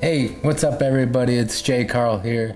Hey, what's up everybody? It's J. Carl here.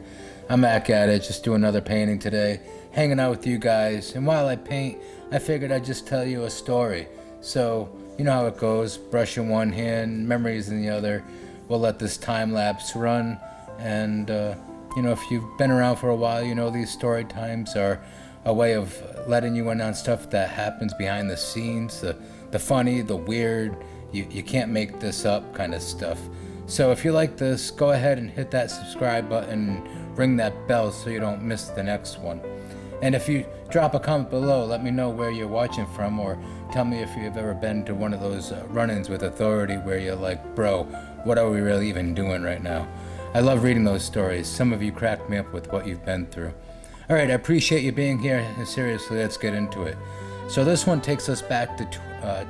I'm back at it, just doing another painting today, hanging out with you guys. And while I paint, I figured I'd just tell you a story. So, you know how it goes, brush in one hand, memories in the other. We'll let this time lapse run. And, if you've been around for a while, you know these story times are a way of letting you in on stuff that happens behind the scenes, the funny, the weird, you can't make this up kind of stuff. So if you like this, go ahead and hit that subscribe button and ring that bell so you don't miss the next one. And if you drop a comment below, let me know where you're watching from, or tell me if you've ever been to one of those run-ins with authority where you're like, bro, what are we really even doing right now? I love reading those stories. Some of you cracked me up with what you've been through. All right, I appreciate you being here, and seriously, let's get into it. So this one takes us back to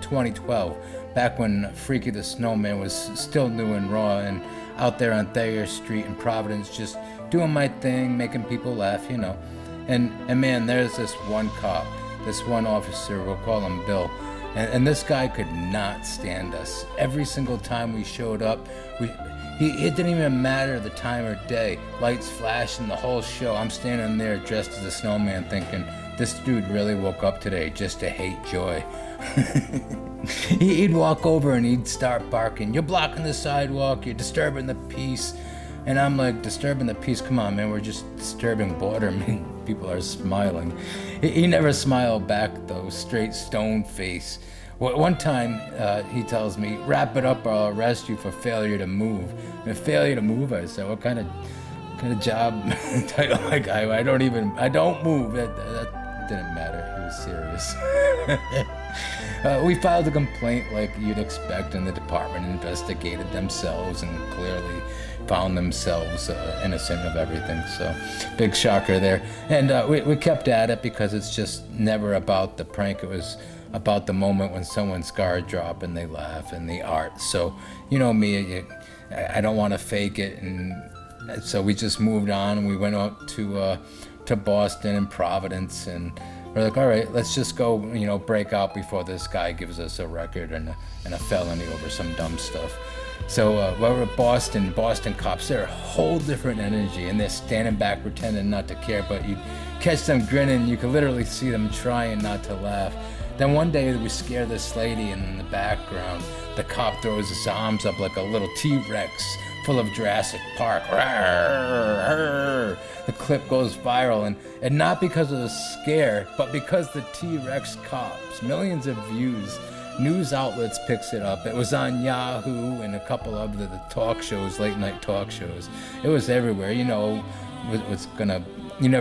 2012, back when Freaky the Snowman was still new and raw, and out there on Thayer Street in Providence, just doing my thing, making people laugh, And man, there's this one cop, this one officer, we'll call him Bill, and this guy could not stand us. Every single time we showed up, it didn't even matter the time or day, lights flashing the whole show. I'm standing there dressed as a snowman thinking, this dude really woke up today just to hate joy. He'd walk over and he'd start barking, you're blocking the sidewalk, you're disturbing the peace. And I'm like, disturbing the peace? Come on, man, we're just disturbing boredom. People are smiling. He never smiled back though, straight stone face. One time, he tells me, wrap it up or I'll arrest you for failure to move. And failure to move, I said, what kind of job title like I don't move. That didn't matter, he was serious. We filed a complaint like you'd expect, and the department investigated themselves and clearly found themselves innocent of everything. So big shocker there. And we kept at it because it's just never about the prank. It was about the moment when someone's guard drop and they laugh, and the art. So you know me, I don't want to fake it, and so we just moved on, and we went out to Boston and Providence, and we're like, all right, let's just go, break out before this guy gives us a record and a felony over some dumb stuff. So we're at Boston cops, they're a whole different energy, and they're standing back pretending not to care, but you catch them grinning, you can literally see them trying not to laugh. Then one day we scare this lady, and in the background, the cop throws his arms up like a little T-Rex full of Jurassic Park. The clip goes viral, and not because of the scare, but because the T-Rex cops, millions of views. News outlets picks it up. It was on Yahoo and a couple of the talk shows, late night talk shows. It was everywhere. You never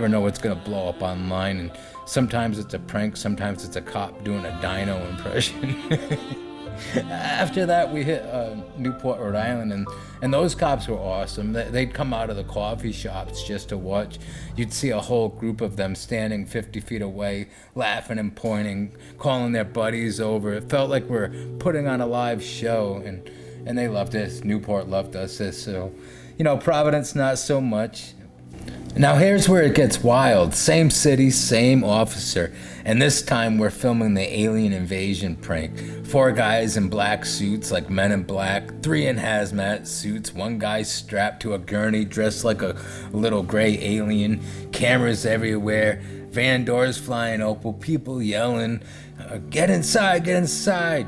know what's gonna blow up online, and sometimes it's a prank, sometimes it's a cop doing a dino impression. After that, we hit Newport, Rhode Island, and those cops were awesome. They'd come out of the coffee shops just to watch. You'd see a whole group of them standing 50 feet away, laughing and pointing, calling their buddies over. It felt like we're putting on a live show, and they loved us. Newport loved us. So, Providence, not so much. Now here's where it gets wild. Same city, same officer, and this time we're filming the alien invasion prank. 4 guys in black suits like Men in Black, 3 in hazmat suits, 1 guy strapped to a gurney dressed like a little gray alien, cameras everywhere, van doors flying open, people yelling, get inside, get inside.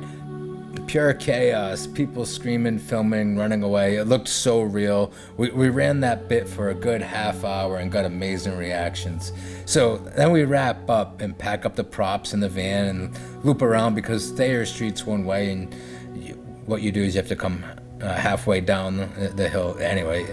Pure chaos, people screaming, filming, running away. It looked so real. We ran that bit for a good half hour and got amazing reactions. So then we wrap up and pack up the props in the van and loop around because Thayer Street's one way, and what you do is you have to come halfway down the hill anyway.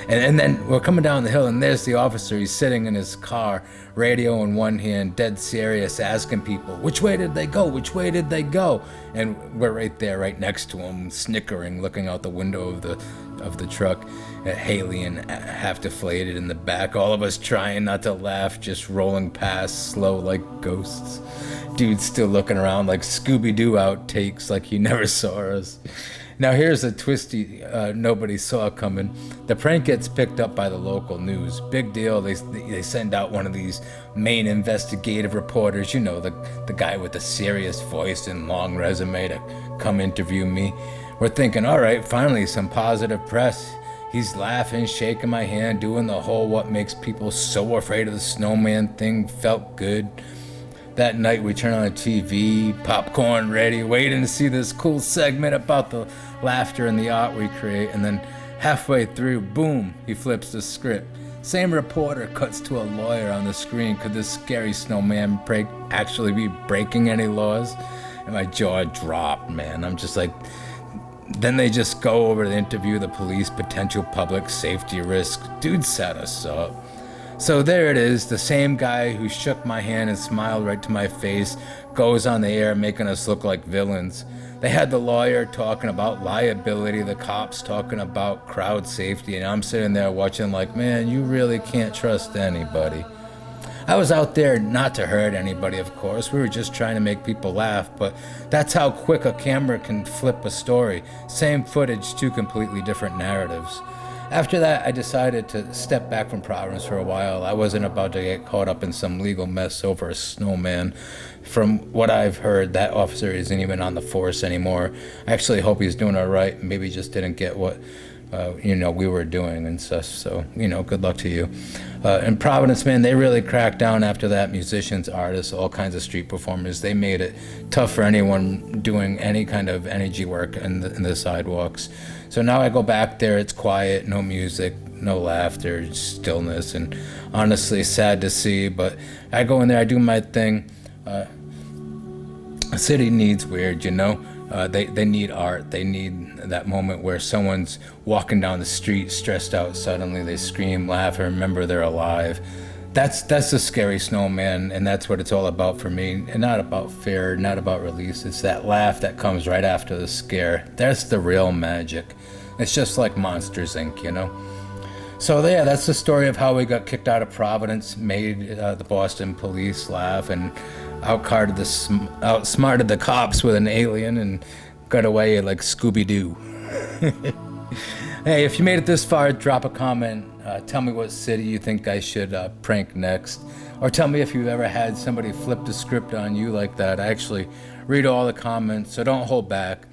And then we're coming down the hill, and there's the officer. He's sitting in his car, radio in one hand, dead serious, asking people, which way did they go? Which way did they go? And we're right there, right next to him, snickering, looking out the window of the truck. Haley and half-deflated in the back, all of us trying not to laugh, just rolling past, slow like ghosts. Dude's still looking around like Scooby-Doo outtakes, like he never saw us. Now here's a twisty nobody saw coming. The prank gets picked up by the local news. Big deal. They send out one of these main investigative reporters, the guy with the serious voice and long resume to come interview me. We're thinking, all right, finally some positive press. He's laughing, shaking my hand, doing the whole what makes people so afraid of the snowman thing. Felt good. That night we turn on the TV, popcorn ready, waiting to see this cool segment about the laughter and the art we create, and then halfway through, boom, he flips the script. Same reporter cuts to a lawyer on the screen. Could this scary snowman prank actually be breaking any laws? And my jaw dropped, man. I'm just like, then they just go over to interview the police, potential public safety risk. Dude set us up. So there it is, the same guy who shook my hand and smiled right to my face goes on the air making us look like villains. They had the lawyer talking about liability, the cops talking about crowd safety, and I'm sitting there watching like, man, you really can't trust anybody. I was out there not to hurt anybody, of course. We were just trying to make people laugh, but that's how quick a camera can flip a story. Same footage, two completely different narratives. After that, I decided to step back from Providence for a while. I wasn't about to get caught up in some legal mess over a snowman. From what I've heard, that officer isn't even on the force anymore. I actually hope he's doing all right. Maybe just didn't get what, we were doing and stuff. So, good luck to you. In Providence, man, they really cracked down after that. Musicians, artists, all kinds of street performers. They made it tough for anyone doing any kind of energy work in the sidewalks. So now I go back there, it's quiet, no music, no laughter, just stillness, and honestly sad to see, but I go in there, I do my thing. The city needs weird, they need art. They need that moment where someone's walking down the street stressed out, suddenly they scream, laugh, and remember they're alive. That's the scary snowman, and that's what it's all about for me. And not about fear, not about release. It's that laugh that comes right after the scare. That's the real magic. It's just like Monsters, Inc., So yeah, that's the story of how we got kicked out of Providence, made the Boston police laugh, and outsmarted the cops with an alien, and got away like Scooby-Doo. Hey, if you made it this far, drop a comment. Tell me what city you think I should prank next. Or tell me if you've ever had somebody flip the script on you like that. I actually read all the comments, so don't hold back.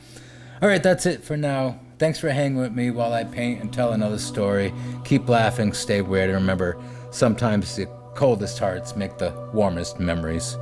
Alright, that's it for now. Thanks for hanging with me while I paint and tell another story. Keep laughing, stay weird, and remember, sometimes the coldest hearts make the warmest memories.